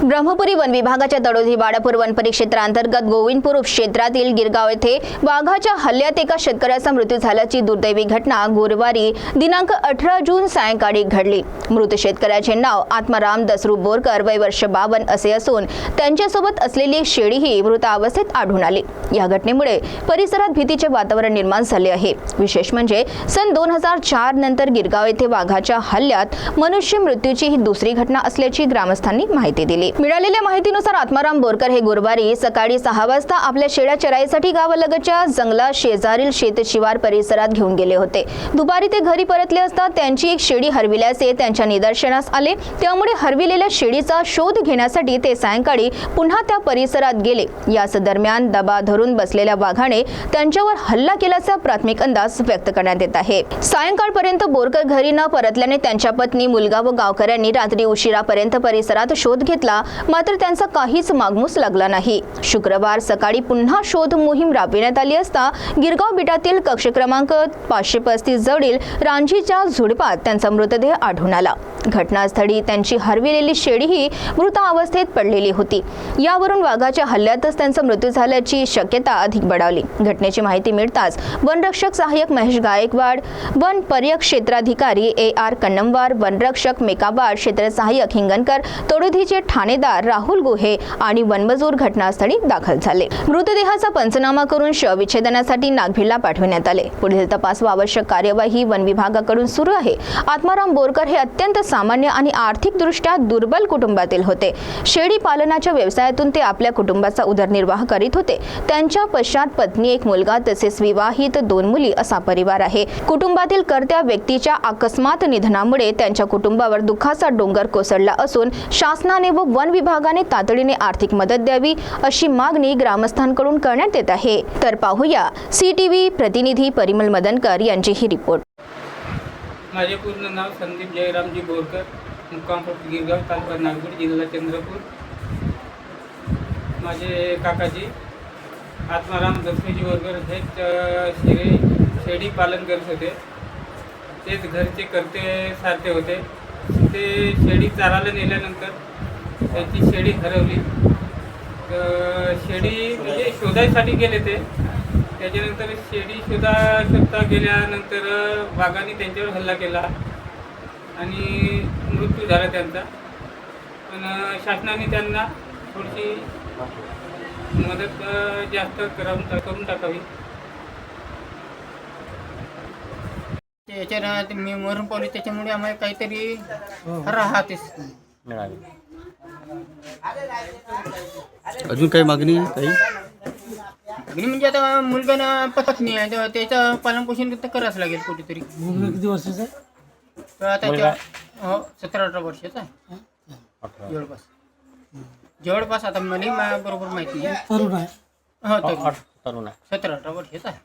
Brahmpuri one विभागाच्या तडोदी Balapur one परिक्षेत्रांतर्गत Govindpur उपक्षेत्रातील Girgaon येथे वाघाच्या हल्ल्यात एका शेतकऱ्याचा मृत्यू झाल्याची दुर्दैवी घटना गुरुवारी दिनांक 18 जून सायंकाळी घडली। मृत शेतकऱ्याचे नाव आत्माराम दसरू बोरकर, वय वर्ष 52 असे असून त्यांच्यासोबत असलेली एक शेळीही मृत अवस्थेत आढळून आली। या घटनेमुळे परिसरात भीतीचे वातावरण निर्माण झाले आहे। विशेष म्हणजे सन 2004 नंतर गिरगाव येथे वाघाच्या हल्ल्यात मनुष्य मृत्यूची ही दुसरी घटना असल्याची ग्रामस्थांनी माहिती दिली। मिळालेल्या माहितीनुसार आत्माराम बोरकर हे गुरुवारी सकाळी 6 वाजता आपल्या शेळ्या चराईसाठी गावालगतच्या जंगलात शेजारील शेतशिवार परिसरात घेऊन गेले होते। दुपारी ते घरी परतले असता त्यांची एक शेळी हरविल्याचे त्यांच्या निदर्शनास आले। त्यामुळे हरविलेल्या शेळीचा शोध घेण्यासाठी ते सायंकाळी पुन्हा त्या परिसरात गेले। याच दरम्यान दबा धरून बसलेल्या वाघाने त्यांच्यावर हल्ला केल्याचा प्राथमिक अंदाज व्यक्त करण्यात येत आहे। सायंकाळपर्यंत बोरकर घरी न परतल्याने त्यांच्या पत्नी, मुलगा व गावकऱ्यांनी रात्री उशिरापर्यंत परिसरात शोध घेतला, मात्र त्यांचा काहीच मागमूस लागला नाही। शुक्रवार सकाळी पुन्हा शोध मोहीम राबविण्यात आली असता गिरगाव बिटातील कक्ष क्रमांक 535 जवळील रांझीच्या झुडपात त्यांचा मृतदेह आढळून आला। घटनास्थळी त्यांची हरविलेली शेळीही मृत अवस्थेत पडलेली होती। यावरून वाघाच्या हल्ल्यातच त्यांचा मृत्यू झाल्याची शक्यता अधिक बळावली। घटनेची माहिती मिळताच वनरक्षक सहाय्यक महेश गायकवाड, वन पर्यक्षेत्राधिकारी AR कन्नमवार, वनरक्षक मेकाबाड, क्षेत्र सहाय्यक हिंगणकर, तडोदीचे ठाणेदार राहुल गुहे आणि वनमजूर घटनास्थळी दाखल झाले। मृतदेहाचा पंचनामा करून शवविच्छेदनासाठी नागभीडला पाठवण्यात आले। पुढील तपास व आवश्यक कार्यवाही वन विभागाकडून सुरू आहे। आत्माराम बोरकर हे अत्यंत सामान्य आणि आर्थिकदृष्ट्या दुर्बल कुटुंबातील होते। शेळी पालनाच्या व्यवसायातून ते आपल्या कुटुंबाचा उदरनिर्वाह करीत होते। त्यांच्या पश्चात पत्नी, एक मुलगा तसेच विवाहित 2 मुली असा परिवार आहे। कुटुंबातील कर्त्या व्यक्तीच्या अकस्मात निधनामुळे त्यांच्या कुटुंबावर दुःखाचा डोंगर कोसळला असून शासनाने व वन विभागाने तातडीने आर्थिक मदत द्यावी अशी मागणी ग्रामस्थांकडून करण्यात येत आहे। तर पाहूया CTV प्रतिनिधी परिमल मदनकर यांची ही रिपोर्ट। माझे पूर्ण नाव संदीप जयरामजी बोरकर, मुक्काम पोस्ट गिरगाव, तालुका नागपूर, जिल्हा चंद्रपूर। माझे काकाजी आत्माराम दसरूजी बोरकर हे शेळी पालन करत होते। तेच घरचे करते सारखे होते। ते शेळी चारायला नेल्यानंतर त्यांची शेळी हरवली। शेळी म्हणजे शोधायसाठी गेले ते। त्याच्यानंतर शेळी शोधता गेल्यानंतर वाघाने त्यांच्यावर हल्ला केला आणि मृत्यू झाला त्यांचा। पण शासनाने त्यांना थोडीशी मदत जास्त करून टाकावी। याच्यात मी मरून पावली, त्याच्यामुळे आम्हाला काहीतरी राहतेच मिळाली। अजून काही मागणी काही म्हणजे आता मुलगा पत्नी आहे, तेव्हा त्याचं पालनपोषण तर करावंच लागेल कुठेतरी। मुलगा किती वर्षाचा आहे? तर आता 17-18 वर्षाचा आहे जवळपास। आता मला बरोबर माहिती आहे। तरुण आहे. हो, तरुण आहे। 17-18 वर्षाचा आहे।